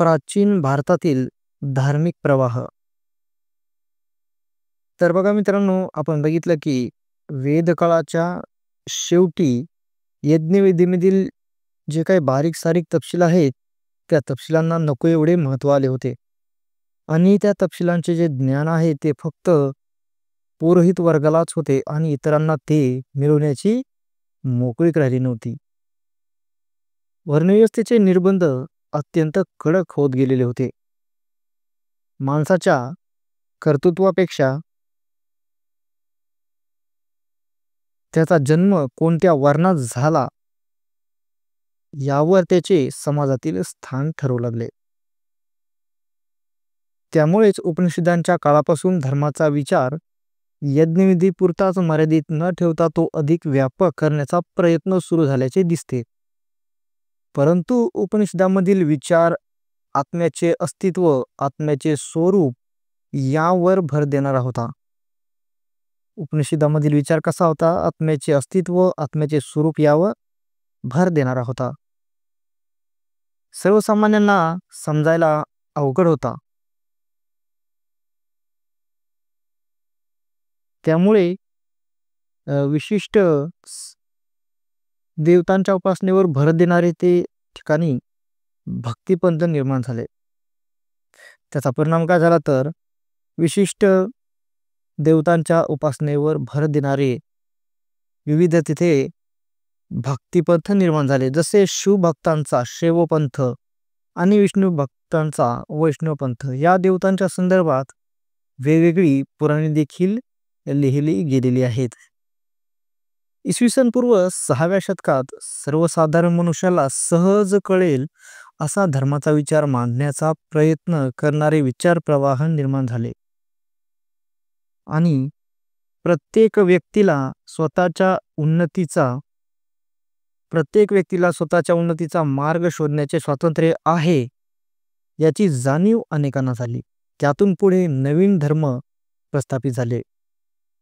प्राचीन भारतातील धार्मिक प्रवाह. तर बघा मित्रांनो, आपण बघितलं की वेदकाळाच्या शेवटी यज्ञविधीमधील जे काही बारीक सारीक तपशील आहेत, त्या तपशिलांना नको एवढे महत्त्व आले होते आणि त्या तपशिलांचे जे ज्ञान आहे ते फक्त पुरोहित वर्गालाच होते आणि इतरांना ते मिळवण्याची मोकळीक राहिली नव्हती. वर्णव्यवस्थेचे निर्बंध अत्यंत कडक होत गेलेले होते. माणसाच्या कर्तृत्वापेक्षा त्याचा जन्म कोणत्या वर्णात झाला यावर त्याचे समाजातील स्थान ठरवू लागले. त्यामुळेच उपनिषदांच्या काळापासून धर्माचा विचार यज्ञविधी पुरताच मर्यादित न ठेवता तो अधिक व्यापक करण्याचा प्रयत्न सुरू झाल्याचे दिसते. परंतु उपनिषदामधील विचार आत्म्याचे अस्तित्व, आत्म्याचे स्वरूप यावर भर देणारा होता. उपनिषदामधील विचार कसा होता? आत्म्याचे अस्तित्व, आत्म्याचे स्वरूप यावर भर देणारा होता. सर्वसामान्यांना समजायला अवघड होता. त्यामुळे विशिष्ट देवतांच्या उपासनेवर भर देणारे ते ठिकाणी भक्तिपंथ निर्माण झाले. त्याचा परिणाम काय झाला तर विशिष्ट देवतांच्या उपासनेवर भर देणारे विविध तिथे भक्तिपंथ निर्माण झाले. जसे शिवभक्तांचा शैवपंथ आणि विष्णू भक्तांचा वैष्णवपंथ. या देवतांच्या संदर्भात वेगवेगळी पुराणे देखील लिहिली गेलेली आहेत. इसवी सन पूर्व 6व्या शतकात सर्वसाधारण मनुष्याला सहज कळेल असा धर्माचा विचार मांडण्याचा प्रयत्न करणारे विचार प्रवाह निर्माण झाले आणि प्रत्येक व्यक्तीला स्वतःच्या उन्नतीचा मार्ग शोधण्याचे स्वातंत्र्य आहे याची जाणीव अनेकांना झाली. त्यातून पुढे नवीन धर्म प्रस्थापित झाले.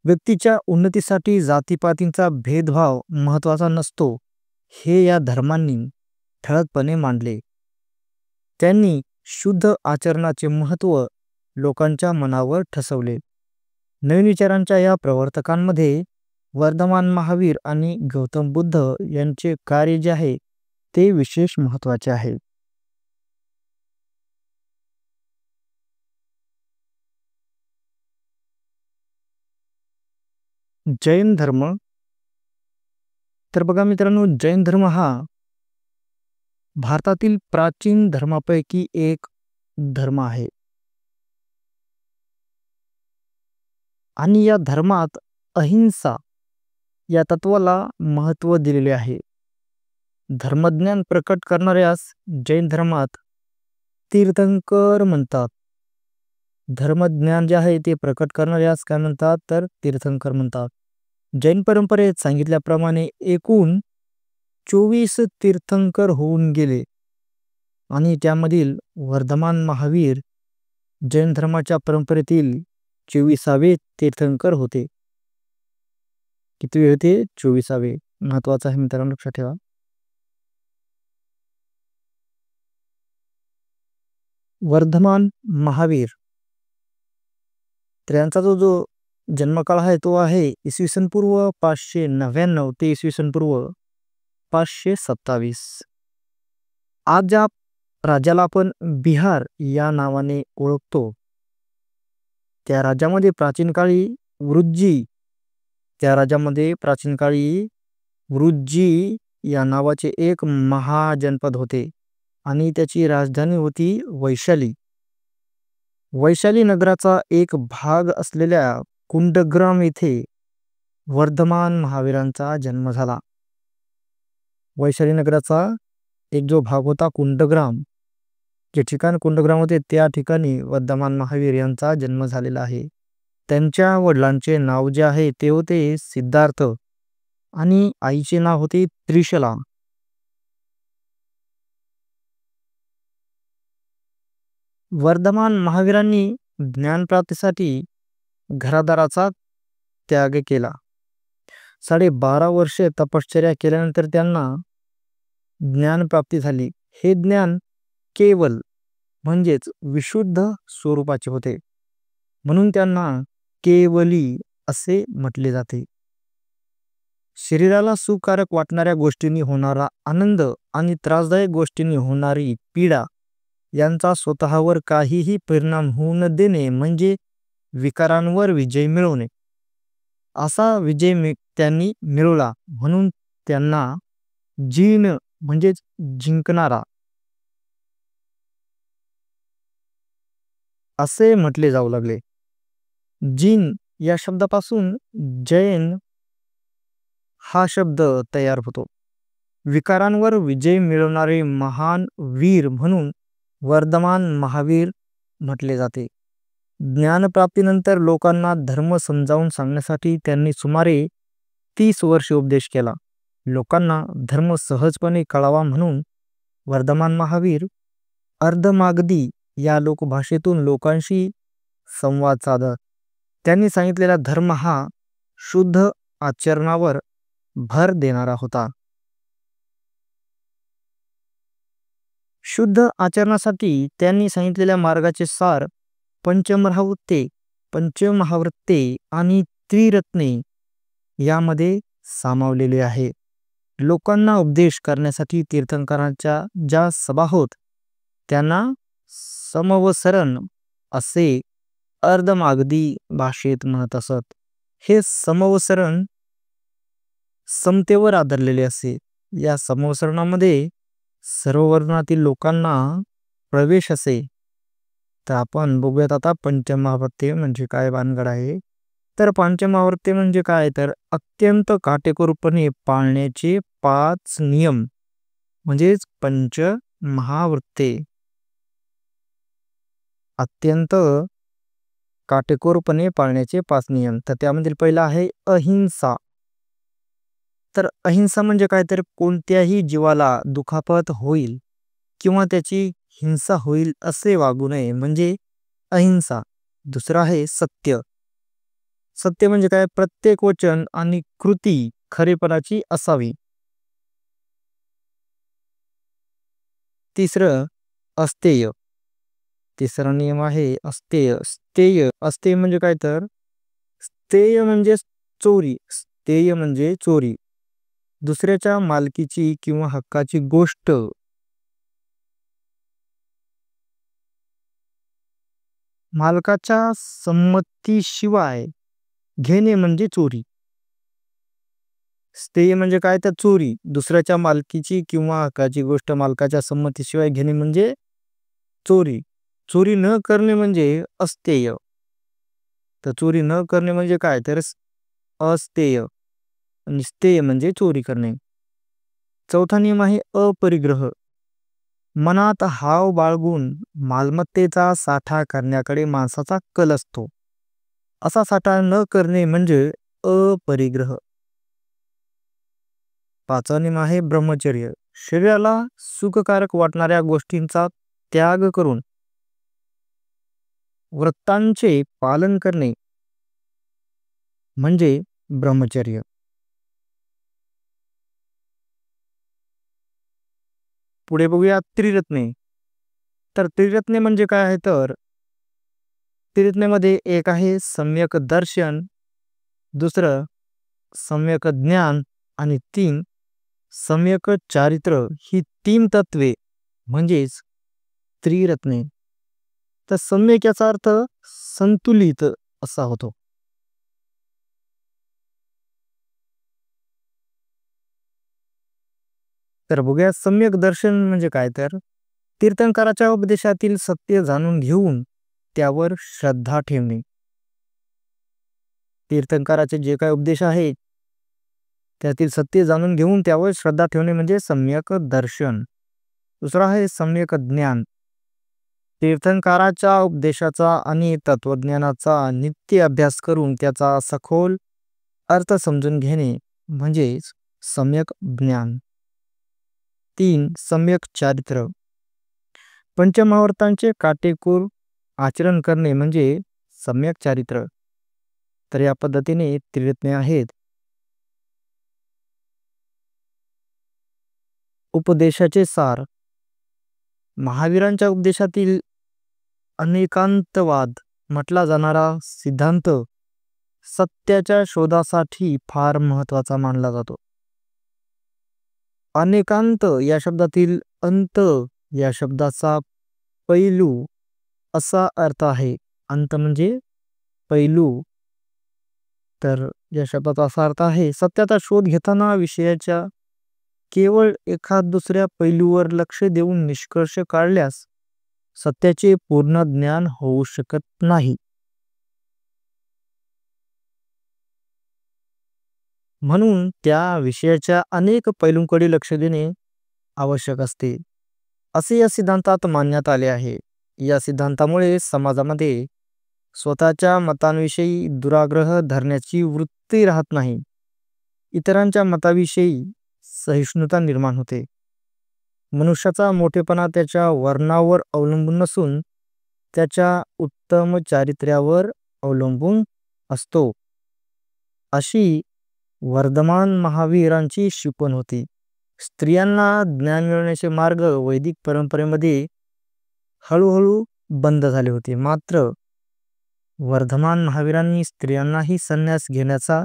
व्यक्तीच्या उन्नतीसाठी जातीपातींचा भेदभाव महत्त्वाचा नसतो हे या धर्मांनी ठळकपणे मांडले. त्यांनी शुद्ध आचरणाचे महत्त्व लोकांच्या मनावर ठसवले. नवीन विचारांच्या या प्रवर्तकांमध्ये वर्धमान महावीर आणि गौतम बुद्ध यांचे कार्य जे आहे ते विशेष महत्त्वाचे आहे. जैन धर्म. तर बघा मित्रांनो, जैन धर्म हा भारतातील प्राचीन धर्मापैकी एक धर्म आहे आणि या धर्मात अहिंसा या तत्वाला महत्त्व दिलेले आहे. धर्मज्ञान प्रकट करणाऱ्यास जैन धर्मात तीर्थंकर म्हणतात. धर्मज्ञान जे आहे ते प्रकट करणाऱ्यास काय म्हणतात तर तीर्थंकर म्हणतात. जैन परंपरेत सांगितल्याप्रमाणे एकूण 24 तीर्थंकर होऊन गेले आणि त्यामधील वर्धमान महावीर जैन धर्माच्या परंपरेतील 24वे तीर्थंकर होते. किती होते? 24वे. महत्वाचा आहे मित्रांनो, लक्षात ठेवा. वर्धमान महावीर तर यांचा जो जन्मकाळ आहे तो आहे इसवी सन पूर्व 599 ते इसवी सन पूर्व 527. आज ज्या राज्याला आपण बिहार या नावाने ओळखतो त्या राज्यामध्ये प्राचीन काळी वृज्जी या नावाचे एक महाजनपद होते आणि त्याची राजधानी होती वैशाली. वैशाली नगराचा एक भाग असलेल्या कुंडग्राम येथे वर्धमान महावीरांचा जन्म झाला. वैशाली नगराचा एक जो भाग होता कुंडग्राम, जे ठिकाण कुंडग्राम होते त्या ठिकाणी वर्धमान महावीर यांचा जन्म झालेला आहे. त्यांच्या वडिलांचे नाव जे आहे ते होते सिद्धार्थ आणि आईचे नाव होते त्रिशला. वर्धमान महावीरांनी ज्ञानप्राप्तीसाठी घरादाराचा त्याग केला. 12.5 वर्षे तपश्चर्या केल्यानंतर त्यांना ज्ञानप्राप्ती झाली. हे ज्ञान केवल म्हणजेच विशुद्ध स्वरूपाचे होते, म्हणून त्यांना केवली असे म्हटले जाते. शरीराला सुखकारक वाटणाऱ्या गोष्टींनी होणारा आनंद आणि त्रासदायक गोष्टींनी होणारी पीडा यांचा स्वतःवर काहीही परिणाम होऊ न देणे म्हणजे विकारांवर विजय मिळवणे. असा विजय त्यांनी मिळवला म्हणून त्यांना जीन म्हणजेच जिंकणारा असे म्हटले जाऊ लागले. जीन या शब्दापासून जैन हा शब्द तयार होतो. विकारांवर विजय मिळवणारे महान वीर म्हणून वर्धमान महावीर म्हटले जाते. ज्ञानप्राप्तीनंतर लोकांना धर्म समजावून सांगण्यासाठी त्यांनी सुमारे 30 वर्षे उपदेश केला. लोकांना धर्म सहजपणे कळावा म्हणून वर्धमान महावीर अर्धमागधी या लोकभाषेतून लोकांशी संवाद साधत. त्यांनी सांगितलेला धर्म हा शुद्ध आचरणावर भर देणारा होता. शुद्ध आचरणासाठी त्यांनी सांगितलेल्या मार्गाचे सार पंचमहावृत्ते आणि त्रिरत्ने यामध्ये सामावलेले आहे. लोकांना उपदेश करण्यासाठी तीर्थंकरांच्या ज्या सभा होत त्यांना समवसरण असे अर्धमागधी भाषेत म्हणत असत. हे समवसरण समतेवर आधारलेले असे. या समवसरणामध्ये सर्व वर्णातील लोकांना प्रवेश असे. तर आपण बघूयात आता पंचमहावृत्ते म्हणजे काय भानगड आहे. तर पंचमहावृत्ते म्हणजे काय, तर अत्यंत काटेकोरपणे पाळण्याचे 5 नियम म्हणजेच पंचमहावृत्ते. अत्यंत काटेकोरपणे पाळण्याचे 5 नियम. तर त्यामधील पहिला आहे अहिंसा. तर अहिंसा म्हणजे काय, तर कोणत्याही जीवाला दुखापत होईल किंवा त्याची हिंसा होईल असे वागू नये म्हणजे अहिंसा. दुसरा आहे सत्य. सत्य म्हणजे काय, प्रत्येक वचन आणि कृती खरेपणाची असावी. तिसरं अस्तेय. तिसरा नियम आहे अस्तेय. अस्तेय म्हणजे काय, तर स्थेय म्हणजे चोरी. स्थेय म्हणजे चोरी. दुसऱ्याच्या मालकीची किंवा हक्काची गोष्ट मालकाच्या संमतीशिवाय घेणे म्हणजे चोरी. स्थेय म्हणजे काय, तर चोरी. दुसऱ्याच्या मालकीची किंवा हक्काची गोष्ट मालकाच्या संमतीशिवाय घेणे म्हणजे चोरी. चोरी न करणे म्हणजे अस्तेय. तर चोरी न करणे म्हणजे काय, तर अस्तेय. आणि स्थेय म्हणजे चोरी करणे. चौथा नियम आहे अपरिग्रह. मनात हाव बाळगून मालमत्तेचा साठा करण्याकडे माणसाचा कल असतो. असा साठा न करणे म्हणजे अपरिग्रह. पाचवा नियम आहे ब्रह्मचर्य. शरीराला सुखकारक वाटणाऱ्या गोष्टींचा त्याग करून व्रतांचे पालन करणे म्हणजे ब्रह्मचर्य. पुढे बघूया त्रिरत्ने. तर त्रिरत्ने म्हणजे काय आहे, तर त्रिरत्नेमध्ये एक आहे सम्यक दर्शन, दुसरं सम्यक ज्ञान आणि 3 सम्यक चारित्र. ही 3 तत्वे म्हणजेच त्रिरत्ने. तर सम्यक याचा अर्थ संतुलित असा होतो. तर बघूया सम्यक दर्शन म्हणजे काय, तर तीर्थंकराच्या उपदेशातील सत्य जाणून घेऊन त्यावर श्रद्धा ठेवणे. तीर्थंकराचे जे काही उपदेश आहेत त्यातील सत्य जाणून घेऊन त्यावर श्रद्धा ठेवणे म्हणजे सम्यक दर्शन. दुसरा आहे सम्यक ज्ञान. तीर्थंकराच्या उपदेशाचा आणि तत्वज्ञानाचा नित्य अभ्यास करून त्याचा सखोल अर्थ समजून घेणे म्हणजेच सम्यक ज्ञान. 3 सम्यक चारित्र. पंचमहावर्तांचे काटेकोर आचरण करणे म्हणजे सम्यक चारित्र. तर या पद्धतीने त्रिरत्ने आहेत. उपदेशाचे सार. महावीरांच्या उपदेशातील अनेकांतवाद म्हटला जाणारा सिद्धांत सत्याच्या शोधासाठी फार महत्वाचा मानला जातो. अनेकांत या शब्दातील अंत या शब्दाचा पैलू असा अर्थ आहे. अंत म्हणजे पैलू. तर या शब्दाचा असा अर्थ आहे सत्याचा शोध घेताना विषयाच्या केवळ एखाद दुसऱ्या पैलूवर लक्ष देऊन निष्कर्ष काढल्यास सत्याचे पूर्ण ज्ञान होऊ शकत नाही. म्हणून त्या विषयाच्या अनेक पैलूंकडे लक्ष देणे आवश्यक असते असे या सिद्धांतात मानण्यात आले आहे. या सिद्धांतामुळे समाजामध्ये स्वतःच्या मतांविषयी दुराग्रह धरण्याची वृत्ती राहत नाही. इतरांच्या मताविषयी सहिष्णुता निर्माण होते. मनुष्याचा मोठेपणा त्याच्या वर्णावर अवलंबून नसून त्याच्या उत्तम चारित्र्यावर अवलंबून असतो अशी वर्धमान महावीरांची शिकवण होती. स्त्रियांना ज्ञान मिळवण्याचे मार्ग वैदिक परंपरेमध्ये हळूहळू बंद झाले होते. मात्र वर्धमान महावीरांनी स्त्रियांनाही संन्यास घेण्याचा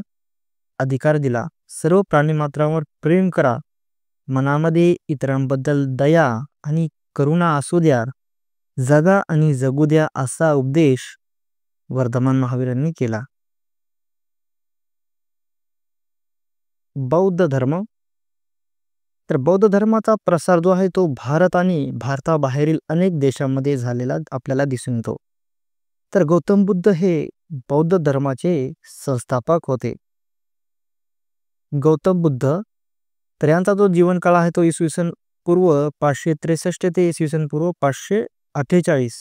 अधिकार दिला. सर्व प्राणीमात्रांवर प्रेम करा, मनामध्ये इतरांबद्दल दया आणि करुणा असू द्या, जगा आणि जगू द्या असा उपदेश वर्धमान महावीरांनी केला. बौद्ध धर्म. तर बौद्ध धर्माचा प्रसार जो आहे तो भारत आणि भारताबाहेरील अनेक देशांमध्ये झालेला आपल्याला दिसून येतो. तर गौतम बुद्ध हे बौद्ध धर्माचे संस्थापक होते. गौतम बुद्ध तर यांचा जो जीवनकाळ आहे तो इसवी सन पूर्व 563 ते इसवी सन पूर्व 548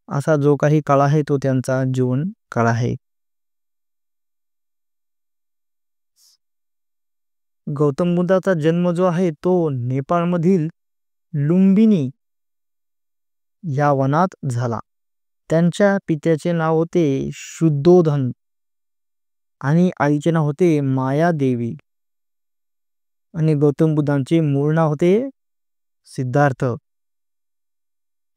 असा जो काही काळ आहे तो त्यांचा जीवन काळ आहे. गौतम बुद्धाचा जन्म जो आहे तो नेपाळमधील लुंबिनी या वनात झाला. त्यांच्या पित्याचे नाव होते शुद्धोधन आणि आईचे नाव होते मायादेवी आणि गौतम बुद्धांचे मूळ नाव होते सिद्धार्थ.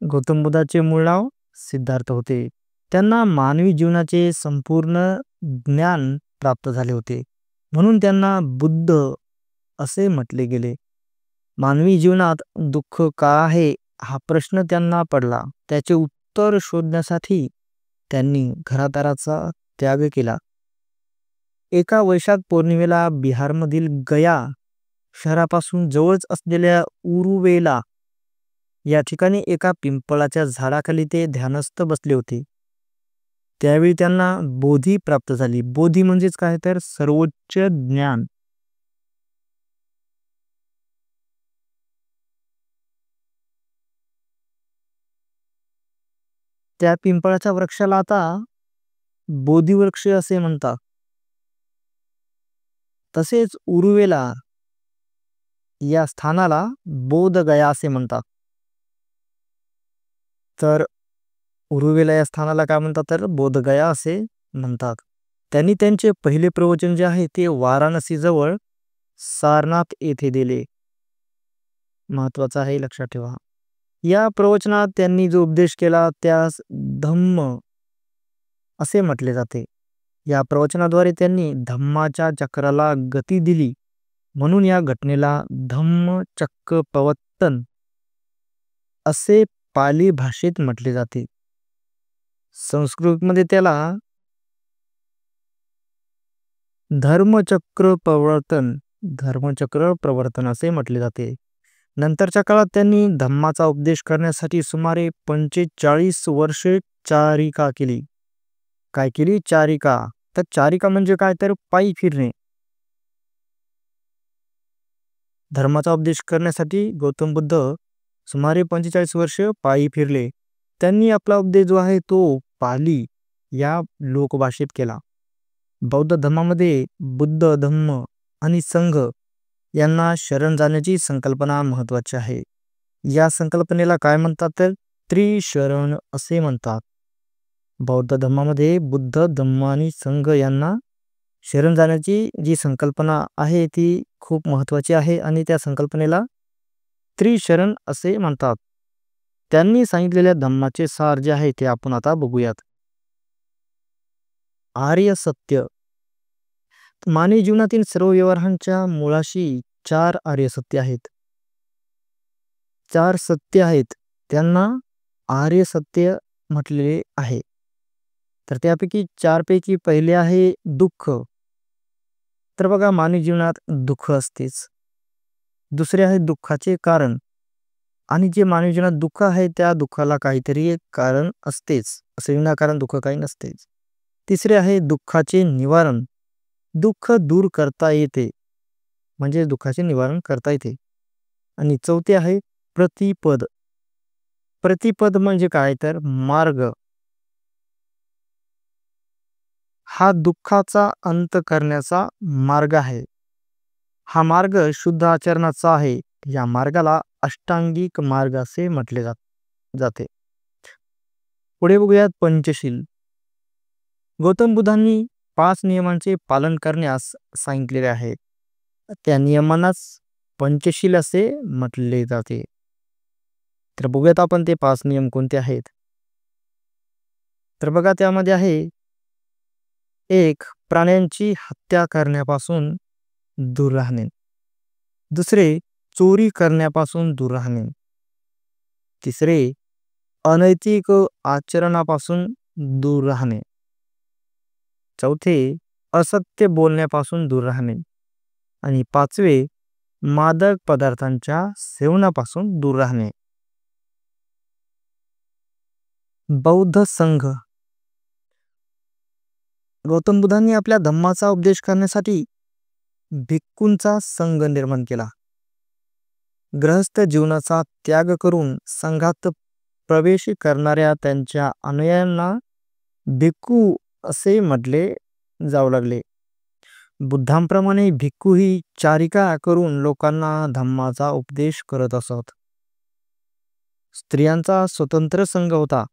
गौतम बुद्धाचे मूळ नाव सिद्धार्थ होते. त्यांना मानवी जीवनाचे संपूर्ण ज्ञान प्राप्त झाले होते म्हणून त्यांना बुद्ध असे म्हटले गेले. मानवी जीवनात दुःख का आहे हा प्रश्न त्यांना पडला. त्याचे उत्तर शोधण्यासाठी त्यांनी घरादाराचा त्याग केला. एका वैशाख पौर्णिमेला बिहारमधील गया शहरापासून जवळच असलेल्या उरुवेला या ठिकाणी एका पिंपळाच्या झाडाखाली ते ध्यानस्थ बसले होते. त्यावेळी त्यांना बोधी प्राप्त झाली. बोधी म्हणजेच काय तर सर्वोच्च ज्ञान. त्या पिंपळाच्या वृक्षाला आता बोधिवृक्ष असे म्हणतात. तसेच उरुवेला या स्थानाला बोधगया असे म्हणतात. तर उरुवेला या स्थानाला काय म्हणतात तर बोधगया असे म्हणतात. त्यांनी त्यांचे पहिले प्रवचन जे आहे ते वाराणसी जवळ सारनाथ येथे दिले. महत्वाचं आहे, लक्षात ठेवा. या प्रवचनात त्यांनी जो उपदेश केला त्यास धम्म असे म्हटले जाते. या प्रवचनाद्वारे त्यांनी धम्माच्या चक्राला गती दिली म्हणून या घटनेला धम्म चक्र प्रवर्तन असे पाली भाषेत म्हटले जाते. संस्कृतमध्ये त्याला धर्मचक्र प्रवर्तन असे म्हटले जाते. नंतरच्या काळात त्यांनी धम्माचा उपदेश करण्यासाठी सुमारे 45 वर्षे चारिका केली. काय केली? चारिका. तर चारिका म्हणजे काय तर पायी फिरणे. धर्माचा उपदेश करण्यासाठी गौतम बुद्ध सुमारे 45 वर्ष पायी फिरले. त्यांनी आपला उपदेश जो आहे तो पाली या लोकभाषेत केला. बौद्ध धर्मामध्ये बुद्ध, धम्म आणि संघ यांना शरण जाण्याची संकल्पना महत्वाची आहे. या संकल्पनेला काय म्हणतात तर त्रिशरण असे म्हणतात. बौद्ध धर्मामध्ये बुद्ध, धम्म आणि संघ यांना शरण जाण्याची जी संकल्पना आहे ती खूप महत्वाची आहे आणि त्या संकल्पनेला त्रिशरण असे म्हणतात. त्यांनी सांगितलेल्या धम्माचे सार जे आहे ते आपण आता बघूयात. आर्य सत्य. मानवी जीवनातील सर्व व्यवहारांच्या मुळाशी 4 आर्य सत्य आहेत. 4 सत्य आहेत, त्यांना आर्य सत्य म्हटलेले आहे. तर त्यापैकी 4 पैकी पहिले आहे दुःख. तर बघा, मानवी जीवनात दुःख असतेच. दुसरे आहे दुःखाचे कारण, आणि जे मानवी जीवनात दुःख आहे त्या दुःखाला काहीतरी एक कारण असतेच, असे विनाकारण दुःख काही नसतेच. तिसरे आहे दुःखाचे निवारण. दुःख दूर करता येते, म्हणजे दुःखाचे निवारण करता येते. आणि चौथे आहे प्रतिपद. प्रतिपद म्हणजे काय, तर मार्ग. हा दुःखाचा अंत करण्याचा मार्ग आहे. हा मार्ग शुद्ध आचरणाचा आहे. या मार्गाला अष्टांगिक मार्ग असे म्हटले जाते. पुढे बघूयात पंचशील. गौतम बुद्धांनी 5 नियमांचे पालन करण्यास सांगितलेले आहे. त्या नियमांनाच पंचशील असे म्हटले जाते. तर बघूयात आपण ते 5 नियम कोणते आहेत. तर बघा, त्यामध्ये आहे 1. प्राण्यांची हत्या करण्यापासून दूर राहणे. दुसरे, चोरी करण्यापासून दूर राहणे. तिसरे, अनैतिक आचरणापासून दूर राहणे. चौथे, असत्य बोलण्यापासून दूर राहणे. आणि 5वे, मादक पदार्थांच्या सेवनापासून दूर राहणे. बौद्ध संघ. गौतम बुद्धांनी आपल्या धम्माचा उपदेश करण्यासाठी भिक्खूंचा संघ निर्माण केला. गृहस्थ जीवनाचा त्याग करून संघात प्रवेश करणाऱ्या त्यांच्या अनुयायांना भिक्खू असे म्हटले जाऊ लागले. बुद्धांप्रमाणे भिक्खू ही चारिका करून लोकांना धम्माचा उपदेश करत असत. स्त्रियांचा स्वतंत्र संघ होता,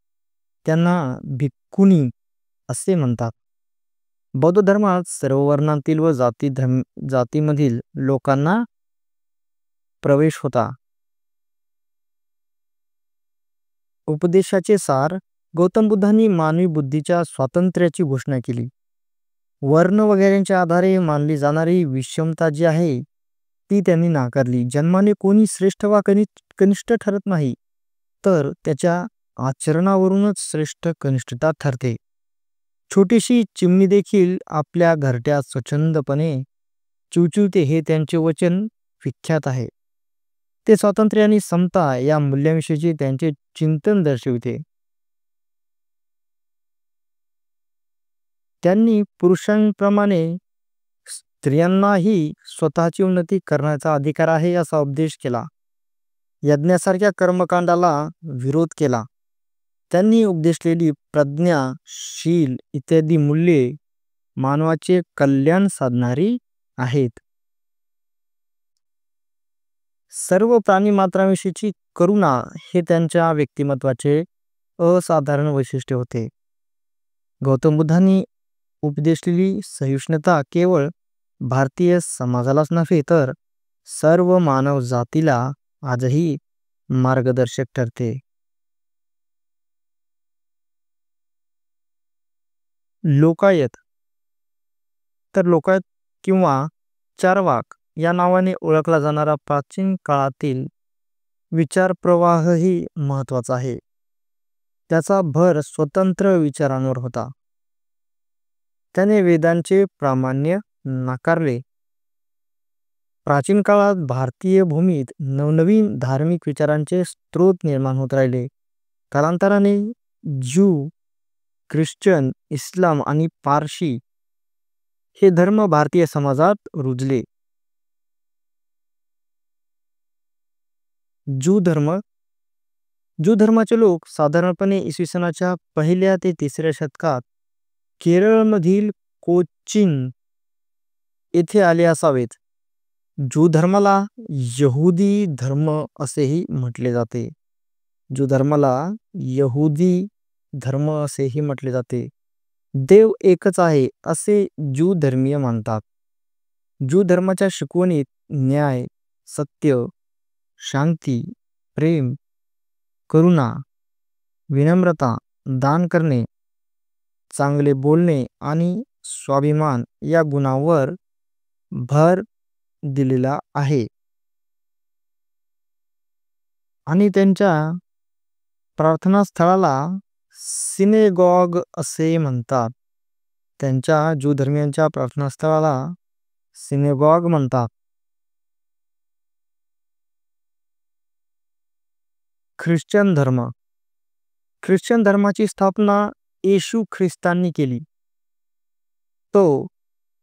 त्यांना भिक्खुनी असे म्हणतात. बौद्ध धर्मात सर्व वर्णांतील व जातीमधील लोकांना प्रवेश होता. उपदेशाचे सार. गौतम बुद्धांनी मानवी बुद्धीच्या स्वातंत्र्याची घोषणा केली. वर्ण वगैरेच्या आधारे मानली जाणारी विषमता जी आहे ती त्यांनी नाकारली. जन्माने कोणी श्रेष्ठ वा कनिष्ठ ठरत नाही, तर त्याच्या आचरणावरूनच श्रेष्ठ कनिष्ठता ठरते. छोटीशी चिमणी देखील आपल्या घरट्यात स्वच्छंदपणे चुवचुवते, हे त्यांचे वचन विख्यात आहे. ते स्वातंत्र्य आणि समता या मूल्यांविषयीचे त्यांचे चिंतन दर्शविते. त्यांनी पुरुषांप्रमाणे स्त्रियांनाही स्वतःची उन्नती करण्याचा अधिकार आहे असा उपदेश केला. यज्ञासारख्या कर्मकांडाला विरोध केला. त्यांनी उपदेशलेली प्रज्ञा, शील इत्यादी मूल्ये मानवाचे कल्याण साधणारी आहेत. सर्व प्राणीमात्रांविषयीची करुणा हे त्यांच्या व्यक्तिमत्वाचे असाधारण वैशिष्ट्य होते. गौतम बुद्धांनी उपदेशलेली सहिष्णुता केवळ भारतीय समाजालाच नव्हे, तर सर्व मानव जातीला आजही मार्गदर्शक ठरते. लोकायत. तर लोकायत किंवा चार्वाक या नावाने ओळखला जाणारा प्राचीन काळातील विचार प्रवाहही महत्वाचा आहे. त्याचा भर स्वतंत्र विचारांवर होता. त्याने वेदांचे प्रामाण्य नाकारले. प्राचीन काळात भारतीय भूमीत नवनवीन धार्मिक विचारांचे स्रोत निर्माण होत राहिले. कालांतराने ज्यू, ख्रिश्चन, इस्लाम आणि पारशी हे धर्म भारतीय समाजात रुजले. ज्यू धर्माचे लोक साधारणपणे इसवी सनाच्या 1ल्या ते 3ऱ्या शतकात केरळमधील कोचीन येथे आले असावेत. ज्यू धर्माला यहुदी धर्म असेही म्हटले जाते. ज्यू धर्माला यहुदी धर्म असेही म्हटले जाते. देव एकच आहे असे ज्यू धर्मीय मानतात. ज्यू धर्माच्या शिकवणीत न्याय, सत्य, शांती, प्रेम, करुणा, विनम्रता, दान करणे, चांगले बोलणे आणि स्वाभिमान या गुणांवर भर दिलेला आहे. आणि त्यांच्या प्रार्थनास्थळाला सिनेगॉग असे म्हणतात. त्यांच्या ज्यू धर्मियांच्या प्रार्थनास्थळाला सिनेगॉग म्हणतात. ख्रिश्चन धर्म. ख्रिश्चन धर्माची स्थापना येशू ख्रिस्तांनी केली. तो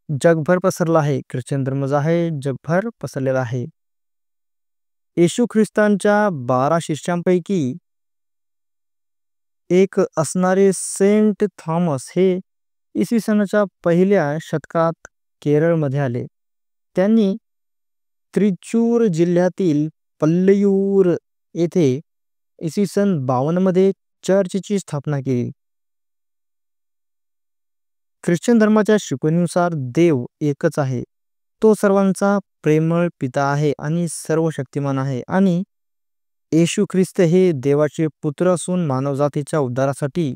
जगभर पसरला आहे. ख्रिश्चन धर्म जो आहे जगभर पसरलेला आहे. येशू ख्रिस्तांच्या 12 शिष्यांपैकी एक असणारे सेंट थॉमस हे इसवी सनाच्या पहिल्या शतकात केरळमध्ये आले. त्यांनी त्रिचूर जिल्ह्यातील पल्लयूर येथे इसवी सन 52 मध्ये चर्चची स्थापना केली. ख्रिश्चन धर्माच्या शिकवणीनुसार देव एकच आहे. तो सर्वांचा प्रेमळ पिता आहे आणि सर्वशक्तिमान आहे आणि येशू ख्रिस्त हे देवाचे पुत्र असून मानवजातीच्या उद्धारासाठी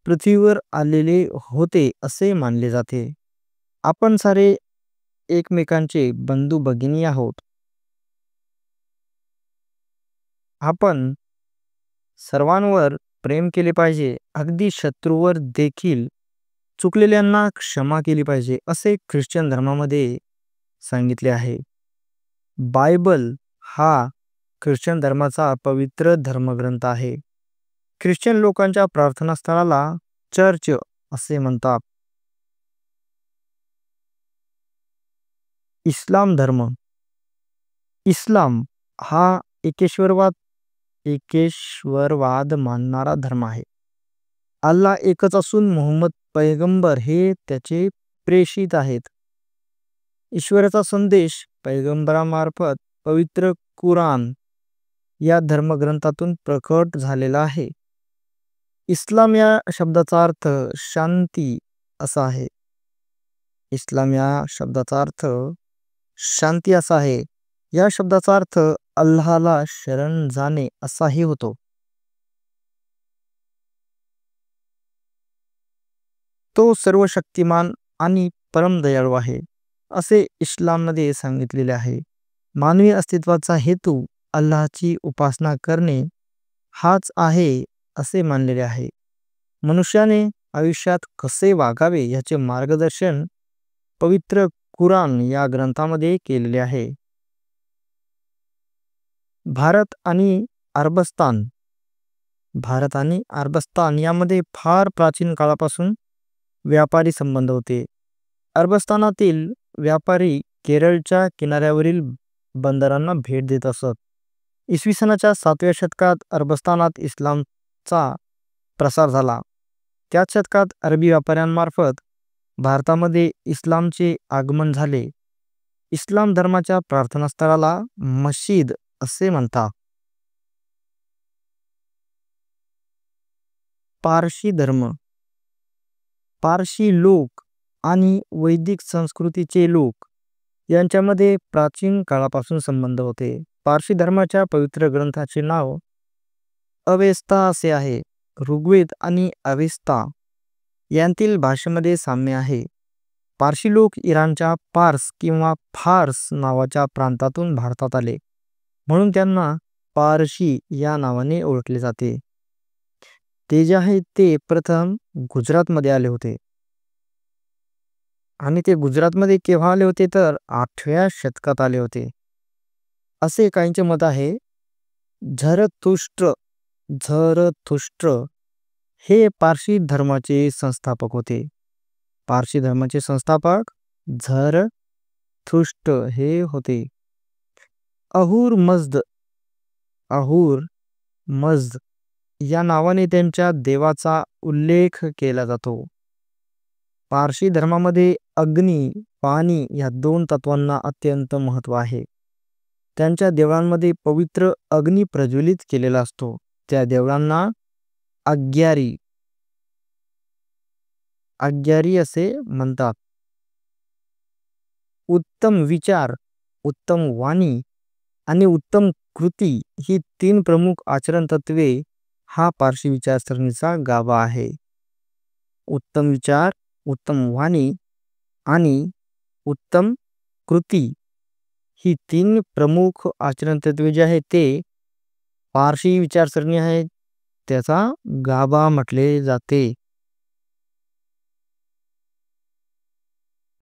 पृथ्वीवर आलेले होते असे मानले जाते. आपण सारे एकमेकांचे बंधू भगिनी आहोत. आपण सर्वांवर प्रेम केले पाहिजे. अगदी शत्रूवर देखील चुकलेल्यांना क्षमा केली पाहिजे असे ख्रिश्चन धर्मामध्ये सांगितले आहे. बायबल हा ख्रिश्चन धर्माचा पवित्र धर्मग्रंथ आहे. ख्रिश्चन लोकांच्या प्रार्थनास्थळाला चर्च असे म्हणतात. इस्लाम धर्म. इस्लाम हा एकेश्वरवाद मानणारा धर्म आहे. अल्लाह एकच असून मुहम्मद पैगंबर हे त्याचे प्रेषित आहेत. ईश्वराचा संदेश पैगंबरामार्फत पवित्र कुराण या धर्मग्रंथातून प्रकट झालेला आहे. इस्लाम या शब्दाचा अर्थ शांती असा आहे. इस्लाम या शब्दाचा अर्थ शांती असा आहे. या शब्दाचा अर्थ अल्लाहला शरण जाणे असाही होतो. तो सर्वशक्तिमान आणि परमदयाळू आहे असे इस्लाममध्ये सांगितलेले आहे. मानवी अस्तित्वाचा हेतू अल्लाहची उपासना करणे हाच आहे असे मानलेले आहे. मनुष्याने आयुष्यात कसे वागावे याचे मार्गदर्शन पवित्र कुराण या ग्रंथामध्ये केलेले आहे. भारत आणि अरबस्तान यामध्ये फार प्राचीन काळापासून व्यापारी संबंध होते. अरबस्तानातील व्यापारी केरळच्या किनाऱ्यावरील बंदरांना भेट देत असत. इसवी सनाच्या 7व्या शतकात अरबस्तानात इस्लामचा प्रसार झाला. त्याच शतकात अरबी व्यापाऱ्यांमार्फत भारतामध्ये इस्लामचे आगमन झाले. इस्लाम धर्माच्या प्रार्थनास्थळाला मशीद असे म्हणतात. पारशी धर्म. पारशी लोक आणि वैदिक संस्कृतीचे लोक यांच्यामध्ये प्राचीन काळापासून संबंध होते. पारशी धर्माच्या पवित्र ग्रंथाचे नाव अवेस्ता असे आहे. ऋग्वेद आणि अवेस्ता यांतील भाषेमध्ये साम्य आहे. पारशी लोक इराणच्या पार्स किंवा फार्स नावाच्या प्रांतातून भारतात आले, म्हणून त्यांना पारशी या नावाने ओळखले जाते. ते जे आहे ते प्रथम गुजरातमध्ये आले होते आणि ते गुजरातमध्ये केव्हा आले होते तर 8व्या शतकात आले होते असे काहींचे मत आहे. झरथुष्ट्र हे पारशी धर्माचे संस्थापक होते. पारशी धर्माचे संस्थापक झरथुष्ट्र हे होते. अहूर मज्द या नावाने त्यांच्या देवाचा उल्लेख केला जातो. पारशी धर्मामध्ये अग्नी, पाणी या 2 तत्वांना अत्यंत महत्त्व आहे. त्यांच्या देवळांमध्ये पवित्र अग्नी प्रज्वलित केलेला असतो. त्या देवळांना आग्यारी असे म्हणतात. उत्तम विचार, उत्तम वाणी आणि उत्तम कृती ही तीन प्रमुख आचरण तत्वे हा पारशी विचारसरणीचा गाभा आहे. उत्तम विचार, उत्तम वाणी आणि उत्तम कृती ही तीन प्रमुख आचरण तत्वे जे आहेत ते पारशी विचारसरणी आहे त्याचा गाभा म्हटले जाते.